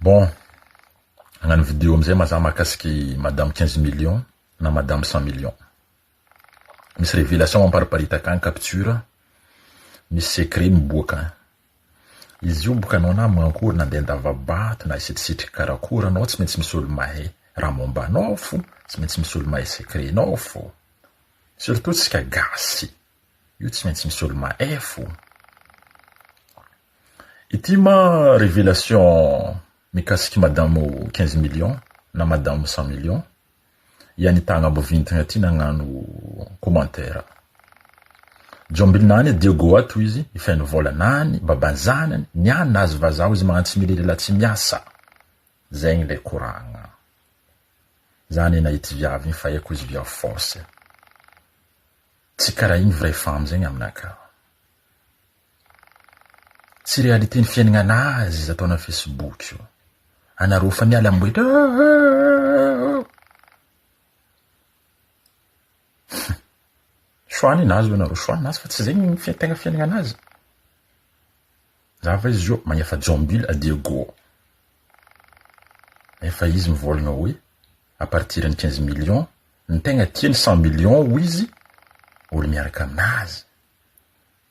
Bon, agnano vidéo amizay maza makasiky madame 15 millions na madame 100 millions. Misy révélation mampariparitaka agny capture, misy secret miboaka. Izy io boka anao na mankory nandeha andavabato na isitrisitriky karakory anao tsy maintsy misy olo mahay raha mombanao fo, tsy maintsy misy olo mahay secretnao fo. Surtout tsika gasy. Io tsy maintsy misy olo mahay fo. Ity ma révélation mikasiky madame 15 millions na madame 100 millions. Yanitagna abo vintagna ty nagnano commentaire. Jombilinany Diego ato izy, ifainy volanany, babanzanany, niany nazy vazaho izy magnantsy milely tsy miasa. Zegny le koragna. Zany nahity viavy fa eko izy via force. Tsy karaha igny vraie femme zegny aminaka. Tsy réalité ny fiaignanazy izy ataona Facebook io. Anareo fa miala amboitra. Choany nazy anareo, choany nazy fa tsy zegny tegna fiaignanazy. Zava izy io magnefa Jombil a Diego. Efa izy mivolagna hoe à partir de 15 millions, ny tegna tiany 100 millions ho izy olo miaraka aminazy.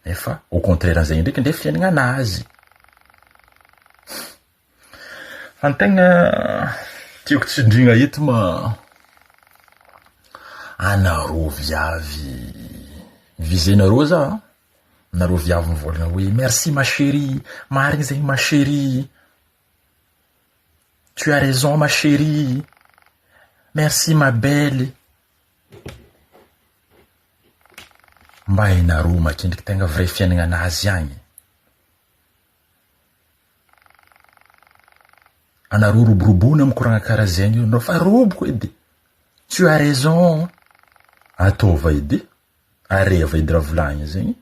Efa au contraire an'izay ndraiky nde fiaignanazy. Fa ny tegna tiako tsindrigna eto ma anareo viavy visenareo za, nareo viavy mivolagna hoe merci ma chérie, marigny zegny ma chérie, tu as raison ma chérie, merci ma belle. Mba hainareo makendriky tegna vrai fiaignanazy agny. Anareo roborobona mikoragna karaha zegny io, no fa roboko edy. Tu as raison. Atova edy. Areva edy raha volagny zegny.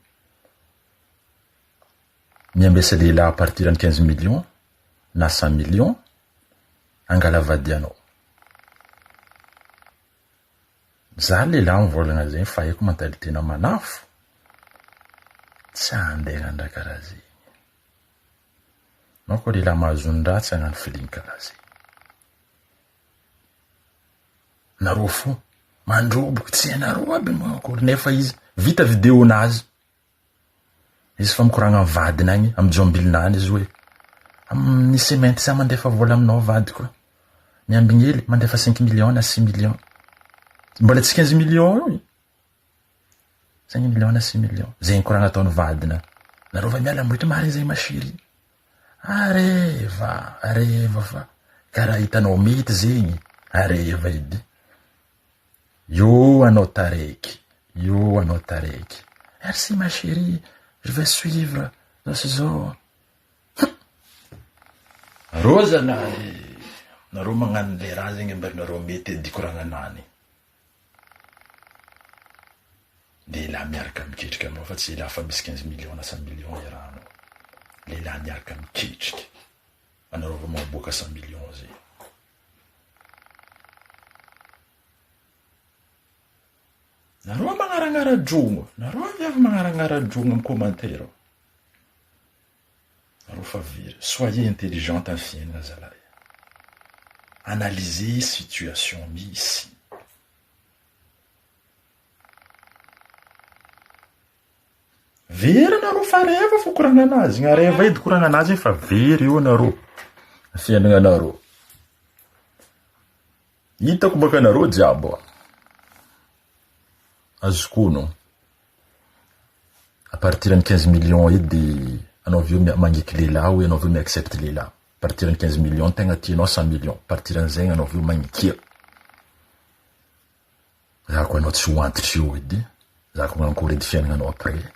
Miambesa lehilahy à partir de 15 millions na 100 millions angala vadianao. Za lehilahy mivolagna zegny fa haiko mentaliténa manafo. Tsy andeha andra karaha zegny. Nao koa lehilahy mahazon-draha tsy hagnano feeling karaha zegny. Nareo fo mandroboky tsy hainareo aby mankory nefa izy vita vidéo nazy. Izy fa mikoragna amin'ny vadiny agny, amin'ny jombilinany izy hoe ny semaine sa mandefa vola aminao vadiko. Miambigny hely mandefa 5 millions na 6 millions. Mbola tsy 15 millions io. 5 millions na 6 millions. Zegny koragna ataony vadina. Nareo va miala amboitra marigny zegny ma chérie. Areva fa karaha hitanao mety zegny. Areva edy. Yo anao taraiky. Merci ma chérie, je vais suivre. Rosa na nareo magnano le raha zegny ambarinareo mety edy koragnanany. Lehilahy miaraka miketriky aminao fa tsy lehilahy fa misy 15 millions na 100 millions iarahanao. Lehilahy miaraka miketriky. Anareo va maboaka 100 millions zegny. Nareo magnaragnara drongo. Nareo viavy magnaragnara drongo amin'ny commentaire. Nareo fa very. Soyez intelligente amin'ny fiaignana zalahy. Analysez situation misy. Very nareo fa reva fo koragnanazy. Gna reva edy koragnanazy fa very io nareo. Fiaignana nareo. Hitako baka nareo jiabo. Azokono. À partir de 15 millions edy anao vio magneky lehilahy hoe anao vio mi-accepte lehilahy. À partir de 15 millions tegna tianao 100 millions. À partir d'an'izegny anao vio magnekia. Zako anao tsy ho antitry io edy. Zako mankory edy fiaignanao après.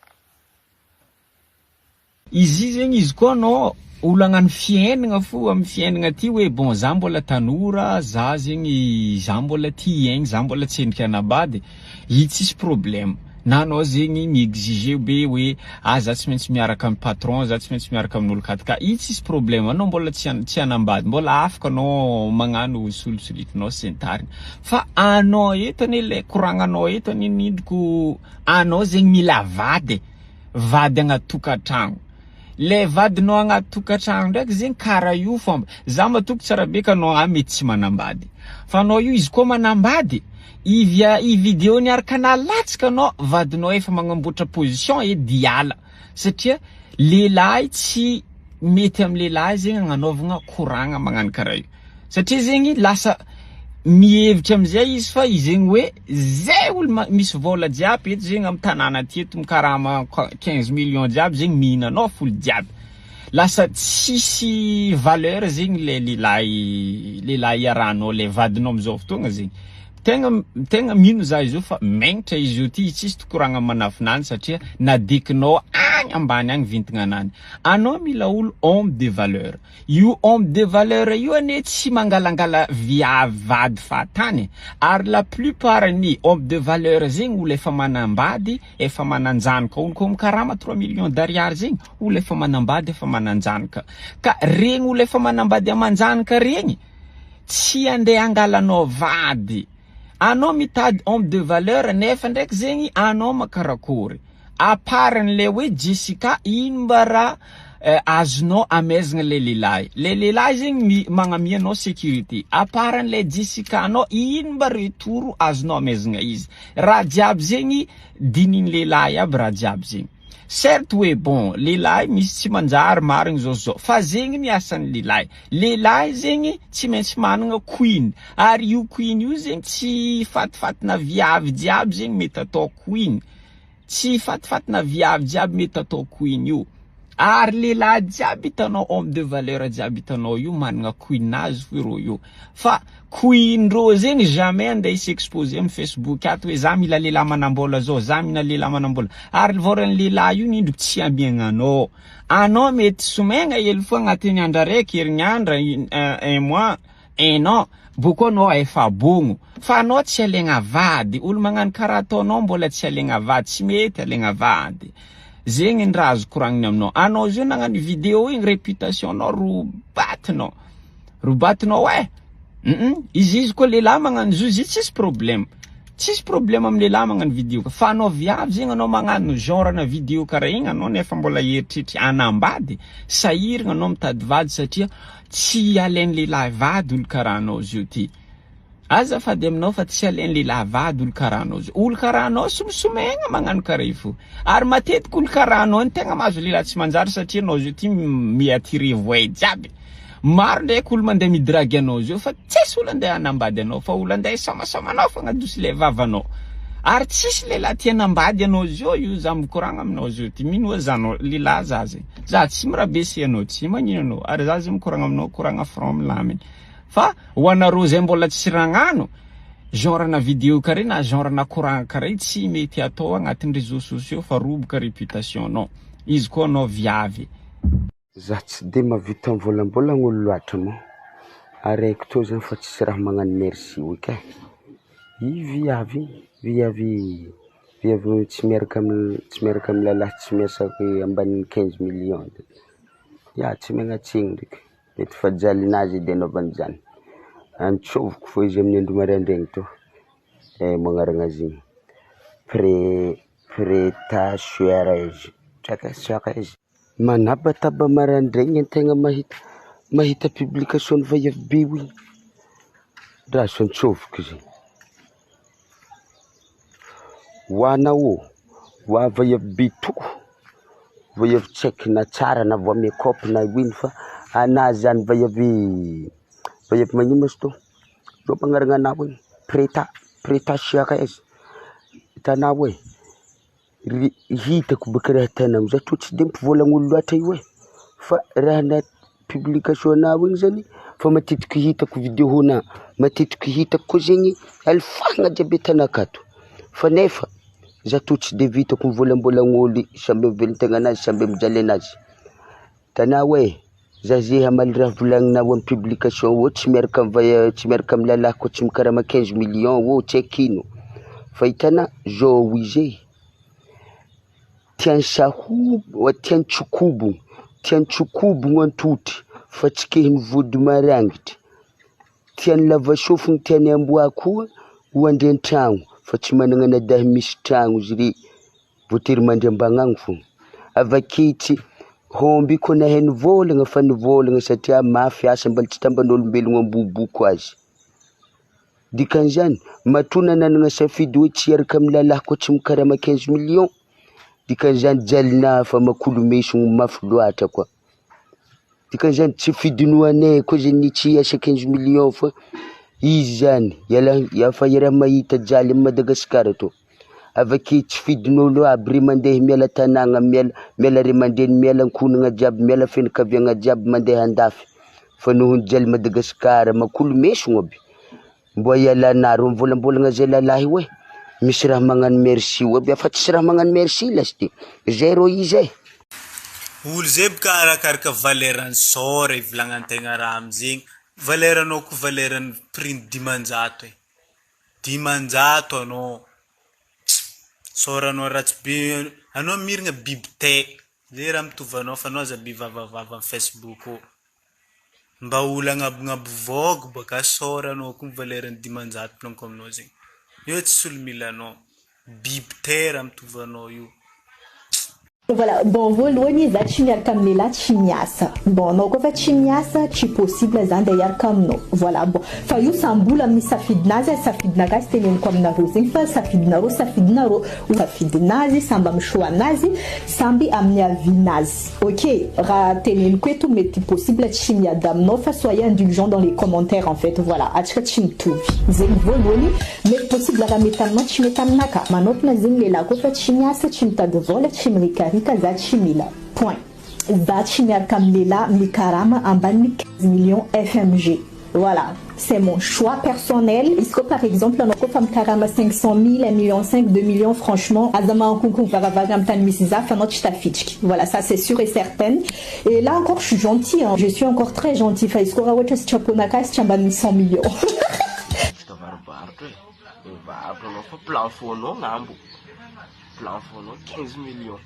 Izy zegny izy koa anao olo agnano fiaignana fo amin'ny fiaignana ty hoe bon za mbola tanora, za zegny za mbola ty aigny, za mbola tsy endrika anabady, io tsisy problème. Na anao zegny mi-exiger be hoe za tsy maintsy miaraka amin'ny patron, za tsy maintsy miaraka amin'olo katika, io tsisy problème. Anao mbola tsy anambady, mbola afaka anao magnano solosolitinao sy ny tariny. Fa anao eto ane le koragnanao eto nindriko anao zegny mila vady agnaty tokantragno. le vadinao agnaty tokantrano ndraiky zegny kara io fomba za matoky tsara be ka anao mety tsy manambady fa anao io izy koa manambady i vidéo niaraka nalatsaka anao vadinao efa magnamboatra position diala satria lehilahy tsy mety am lehilahy zegny agnanaovagna koragna magnano karaha io satria zegny lasa mihevitra amizay izy fa izy zegny hoe zay olo misy vola jiaby eto zegny am tanàna teto mikarama 15 millions jiaby zegny mihinanao folo jiaby lasa tsisy valeur zegny le lehilahy iarahanao le vadinao amizao fotoagna zegny tegna mino za izy io fa magnitra izy io ty tsisy tokoragna manafinany satria nadekinao agny ambany agny vintagnanany anao mila olo homme de valeur io homme de valeur io ane tsy mangalangala vady fahatany ary la plupart ny homme de valeur zegny olo efa manambady efa mananjanaka olo koa mikarama 3 millions d'ariary zegny olo efa manambady efa mananjanaka ka regny olo efa manambady amanjanaka regny tsy andeha angalanao vady anao mitady homme de valeur nefa ndraiky zegny anao makarakory aparan'le hoe Jessica ino mba raha azonao amezagna le lehilahy zegny magnamia anao sécurité aparan'le Jessica anao ino mba retour azonao amezagna izy raha jiaby zegny dininy lehilahy aby raha jiaby zegny certes hoe bon lehilahy misy tsy manjary marigny zao fa zegny ny asan'ny lehilahy zegny tsy maintsy managna queen ary io queen io zegny tsy fatifatina viavy jiaby zegny mety atao queen tsy fatifatina viavy jiaby mety atao queen io ary lehilahy jiaby hitanao homme de valeur jiaby hitanao io managna queen azy firo io fa queen ro zegny jamais andeha s'exposer am Facebook ato hoe za mila lehilahy manambola zao za mina lehilahy manambola ary voran'ny lehilahy io nindro tsy amiagnanao anao mety somegna hely fo agnatin'ny andro araiky herignandra un mois un an boko anao efa bogno fa anao tsy alegna vady olo magnano karaha ataonao mbola tsy alegna vady tsy mety alegna vady zegny ny raha azo koragniny aminao anao zio nagnano vidéo igny réputation anao robatinao izy koa lehilahy magnano izy tsisy problème am lehilahy magnano vidéo fa anao viavy zegny anao magnano genre na vidéo karaha igny anao nefa mbola eritreritry anambady sahiragna anao mitady vady satria tsy alain'ny lehilahy vady olo karaha anao zio ty azafady aminao fa tsy alain'ny lehilahy vady olo karaha anao zio olo karaha anao somesomegna magnano karaha io fo ary matetiky olo karaha anao ny tegna mahazo lehilahy tsy manjary satria anao zio ty miatire voay jiaby maro ndraiky olo mandeha midragy anao zio fa tsisy olo andeha hanambady anao fa olo andeha isamasama anao fa agnadosy le vavanao ary tsisy lehilahy tia hanambady anao zio io za mikoragna aminao zio ty mino zanao lehilahy za zegny za tsy mirabese anao tsy magnino anao ary za zegny mikoragna aminao koragna franc milaminy fa ho anareo zay mbola tsy ragnano genre na vidéo kare na genre na koragna kare tsy mety atao agnatin'ny réseaux sociaux fa roboka réputation anao izy koa anao viavy za tsy de mavita mivolambolagna olo loatra mo araiky to zany fa tsisy raha magnano merci oka i viavy tsy miaraka amy lalahy tsy miasaky ambany 15 millions ya tsy magnatsegny ndraiky mety fa jalinazy edy anaovany zany antsoviko fo izy amin'ny andro maraindraigny to magnaragna azy prétationnage izy manabataba maraindraigny antegna mahita publication vaiavy be io raha so antsoviko izy hoanao hoa vaiavy be to vaiavy tsaiky na tsara na voa make-up na win fa anazy zany vaiavy magnino izy to ro magnaragna anao hoe prétationnage hitanao hoe hitako baka raha tanao za to tsy de mpivolagna olo loatra io fa raha na publication anao igny zany fa matetiky hitako vidéo na matetiky hitako koa zegny alifahagna jiaby tanakato fa nefa za to tsy de vitako mivolambolagna olo samby mivelon-tegna anazy samby mijaly anazy tanao hoe za ze hamaly raha volagninao amy publication ô tsy miaraka amy lalahy koa tsy mikarama 15 millions ô tsy akino fa hitana zao izy tiany sahobo tiany tsokobogno antotry fa tsy kehiny vody marangitry tiany lava sofiny tiany amboa koa ho andre an-tragno fa tsy managna nadahy misy tragno izy re voatery mandry ambagny agny fo avaketry Homby koa nahay nivolagna fa nivolagna satria mafy asa mbola tsy tamban'olombelogno amboboko azy. Dikan'izany matona nanagna safidy hoe tsy iaraka amin'ny lalahy koa tsy mikarama 15 million. Dikan'izany jalina fa makolo mesogno mafy loatra koa. Dikan'izany tsy fidinoanay koa zany tsy asa 15 million fa izy zany fa raha mahita jaly amin'ny Madagasikara to. Avake tsy fidin'olo aby re mandeha miala tanàgna miala re mandeny miala ankonagna jiaby miala fianakaviagna jiaby mandeha andafy fa nohon'ny jaly Madagasikara makolo mesogno aby. Mbo ialanaro mivolambolagna zay lalahy hoe misy raha magnano merci aby fa tsy raha magnano merci lasty zéro izy. Olo zay boka arakaraka valerany sora ivolagnantegna raha amizegny. Valeranao ko valeran'ny prix 500 e. 500 anao. Soranao ratsy be anao miragna biby te. Zay raha mitovanao fa anao za bivavavava amin'ny Facebook ô. Mba olo agnabognabo vogo baka soranao ko valerany 500 planko aminao zegny. Io tsy solomilanao. Biby te raha mitovanao io. Voilà, bon voalohany za tsy miaraka amin'ny lehilahy tsy miasa. Bon anao koa fa tsy miasa tsy possible zany de hiaraka aminao. Voilà bon fa io sambola amin'ny safidinazy safidinakazy teneniko aminareo zegny fa safidinareo safidinazy samby amin'ny choix-nazy samby amin'ny avis-nazy. Ok raha teneniko eto mety possible tsy miada aminao fa soyez indulgent dans les commentaires en fait. Voilà atsika tsy mitovy zegny voalohany mety possible raha mety aminao tsy mety aminaka manokana zegny lehilahy koa fa tsy miasa tsy mitady vola tsy mirikary za tsy mila point za tsy miaraka amin'ny lehilahy mikarama ambany 15 millions FMG. Voilà c'est mon choix personnel. Est-ce que par exemple anao koa fa mikarama 500 000 1 million 5 2 millions franchement aza mankonkony varavara amin'ny tany misy za fa anao tsy tafitriky. Voilà ça c'est sûr et certain. Et là encore je suis gentil hein. Je suis encore très gentil fa izy koa raha ohatra sitraponakazy tsy ambany 100 millions. Plafond 15 millions.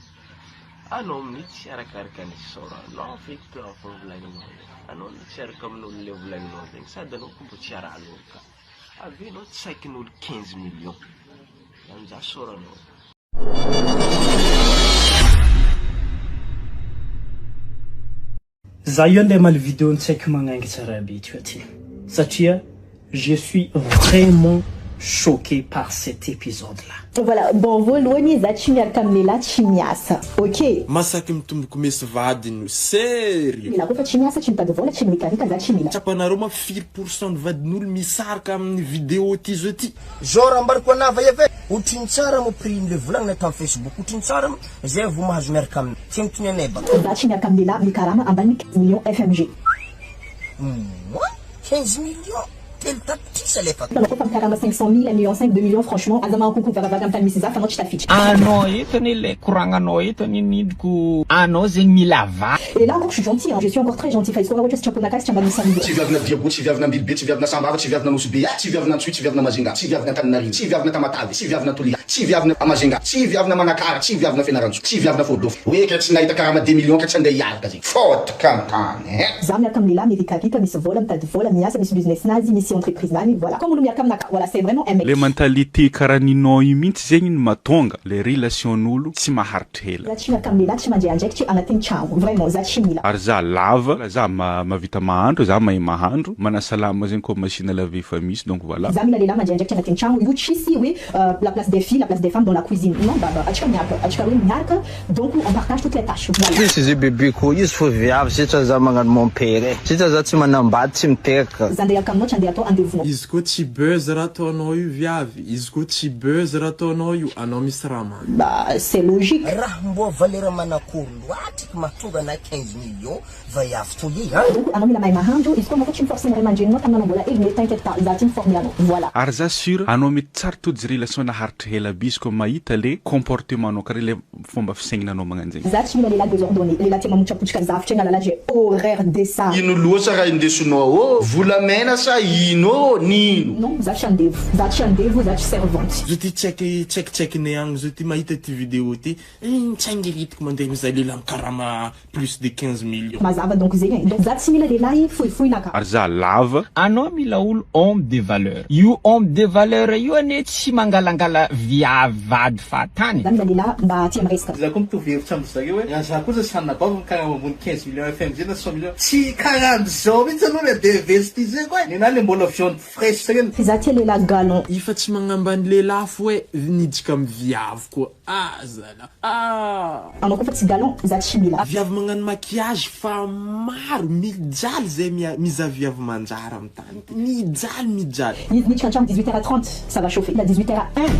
Ah non, tsy arakaraka ny soranao feky plafond volaninao. Anao tsy araka amin'olo le volaninao zegny sady anao mbo tsy arahan'olo ka. Avy anao tsy saikin'olo 15 millions. Amin'izay soranao. Za io andeha maly vidéo tsy haiko magnaingy tsara be teo aty satria je suis vraiment choqué par cet épisode-là. Voilà, bon voalohany za tsy miaraka amin'ny lehilahy tsy miasa. Ok. Masaky mitomboky mesy vadiny serio. Lehilahy koa fa tsy miasa tsy mitady vola tsy mirikarika za tsy mila. Tsapanareo ma 4% ny vadin'olo misaraka amin'ny vidéo ty zao ty. Genre ambariko anava eve otriny tsara mo prix le volagna tam Facebook otriny tsara zay vao mahazo miaraka aminy. Tiamtony anay ba. Za tsy miaraka amin'ny lehilahy mikarama ambany 15 millions FMG. 15 millions telo tapitrisa lefa. Anao koa fa mikarama 500 000 1 million 5 2 millions franchement aza mankonkony varavara amin'ny tany misy za fa anao tsy tafitriky. Anao etany le koragnanao etany nidiko anao zegny mila va. Et là encore je suis gentil hein. Je suis encore très gentil fa izy koa raha ohatra sitraponakazy tsy ambany 100 millions. Tsy viavina diabo, tsy viavina Ambilibe, tsy viavina Sambava, tsy viavina Nosbe, tsy viavina Antsui, tsy viavina Majinga, tsy viavina Antananarivo, tsy viavina Tamatavy, tsy viavina Toliga, tsy viavina Majinga, tsy viavina Manakara, tsy viavina Fianarantso, tsy viavina Fodofo. Hoe ka tsy nahita karama 2 millions ka tsy andeha hiaraka zegny. Faute kantany. Za miaraka amin'ny lehilahy mirikarika misy vola mitady vola miasa misy business nazy misy entreprise nany voilà comme olo miaraka aminaka voilà c'est vraiment un mec. Le mentalité karaninao io mihitsy zegny ny matonga le relation'olo tsy maharitry hela. Za tsy miaraka amin'ny lehilahy tsy mandeha andraikitry agnatin'ny tragno vraiment za tsy mila. Ary za lava za mavita mahandro za mahay mahandro manasalama zegny koa machine à laver fa misy donc voilà. Za mila lehilahy mandeha andraikitry agnatin'ny tragno io tsisy hoe la place des filles la place des femmes dans la cuisine non baba atsika miaraka atsika hoe miaraka donc on partage toutes les tâches voilà. Izy zay bebe ko izy fo viavy sitra za magnano mon père sitra za tsy manambady tsy miteraka. Za andeha aminao tsy andeha atao andevonao. Izy koa tsy buzz raha ataonao io viavy, izy koa tsy buzz raha ataonao io anao misy raha man. Bah c'est logique. Raha mbo valera manakory loatriky mahatonga na 15 millions va iavy toy hein. Donc anao mila mahay mahandro izy koa anao tsy miforce ny ray aman-dreninao taminao mbola hely mais t'inquiète pas za ty miforme anao voilà. Ary za sûr anao mety tsara tody relation naharitry hela be izy koa mahita le comportement-nao kare le fomba fisaigninanao magnano zegny. Za tsy mila lehilahy désordonné lehilahy tia mamotrapotrika zavatra ena lalahy horaire desa. Ino loatra raha indesinao volamena sa ino nino. Non za tsy andevo za tsy andevo za tsy servante. Zo ty check ne agny zo ty mahita ty vidéo ty tsy angelitiko mandeha mizay lehilahy mikarama plus de 15 millions. mazava donc zegny donc za tsy mila lehilahy fohifohinaka ary za lava anao mila olo homme de valeur. Io homme de valeur io ane tsy mangalangala viavady fatany. za mila lehilahy mba tia miresaka za koa mitovy hevitra am'zareo hoe za koa za sanabava karaha mambony 15 millions FMG na 100 millions tsy karaha am'zao mihitsy aloha le d'investiser koa nena le mbola viande fraîche reny za tia lehilahy galon Ifa tsy magnambany lehilahy fo hoe niditra am-viavy koa. Zala. anao koa fa tsy galon za tsy mila Viavy magnano maquillage fa maro mijaly zay miza viavy manjara amin'ny tany. Mijaly. miditra antrano 18h30 ça va chauffer. Il a 18h01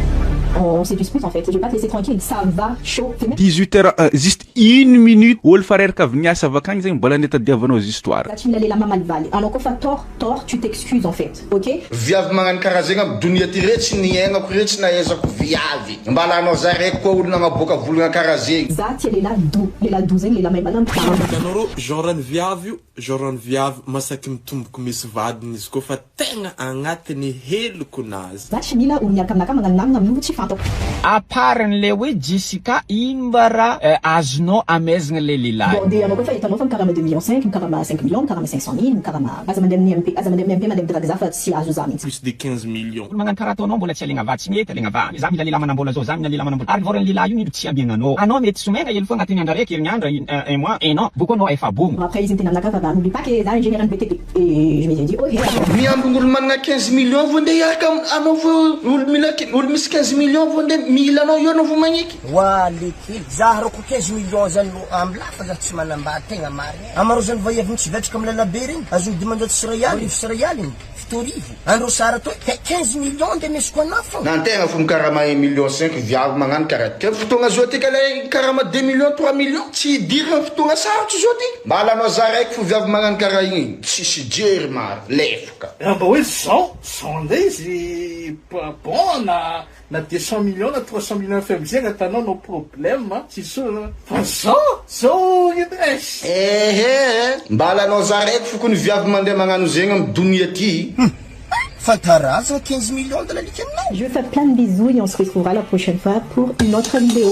on s'épuise plus en fait. Je vais pas te laisser tranquille. Ça va chauffer. 18h juste 1 minute olo fa reraka avy niasa avy akagny zegny mbola netadiavanao izy histoire. Za tsy mila lehilahy mamaly anao koa fa tort tu t'excuses en fait. OK viavy magnano karaha zegny amin'ny donia ty retsy niainako retsy nahaizako viavy mba lanao za raiky koa olo nagnaboaka volagna karaha zegny za tia lehilahy do zegny lehilahy mahay manamby Tanoro genre viavy io genre viavy masaky mitomboky misy vadiny izy koa fa tegna agnatiny heloko nazy. za tsy mila olo miaraka aminaka magnano namagna amin'olo tsy fantako Aparan'le hoe Jessica ino mba raha azonao amezagna le lehilahy. bon de anao koa fa hitanao fa mikarama 2 millions 5 mikarama 5 millions mikarama 500 000 mikarama aza mandeha amin'ny MP aza mandeha amin'ny MP mandeha draga za fa tsy azo za mihitsy Plus de 15 millions. Olo magnano karaha ataonao mbola tsy alegna vady tsy mety alegna vady. Za mila lehilahy manambola zao, za mila lehilahy manambola. Ary voren'ny lehilahy io milo tsy ambiagnanao. Anao mety somegna hely fo agnatin'ny andro raiky herignandro un mois un an boko anao efa bomo. après izy tena aminaka fa n'oublie pas que za ingénieur en BTP et je me suis dit OK miambingolo manana 15 millions vo ndeha hiaraka anao vo olo misy 15 millions vo ndeha mila anao io anao vo magniky wa lekely za roko 15 millions zany amlafa za tsy manambady tegna marigny amaro zany vaiavy tsy vetraka amin'ny lalabe regny azony 200 syraialy fitorivo andro sara to 15 millions de mesy koa anafo nantegna fo mikarama 1 million 5 viavy magnano karaha ty fotoagna zao ty ka le karama 2 millions 3 millions tsy dirana fotoagna sarotry zao ty mba lanao za raiky fo viavy magnano karaha igny tsisy jery maro lefoka mba hoe 100 ndray izy bon na 200 millions na 300 millions FMG atanao no problème tsy so so mba lanao za raiky fo kony viavy mandeha magnano zegny amin'ny donia ty fantarazana 15 millions de la ligue. Je vous fais plein de bisous et on se retrouvera la prochaine fois pour une autre vidéo.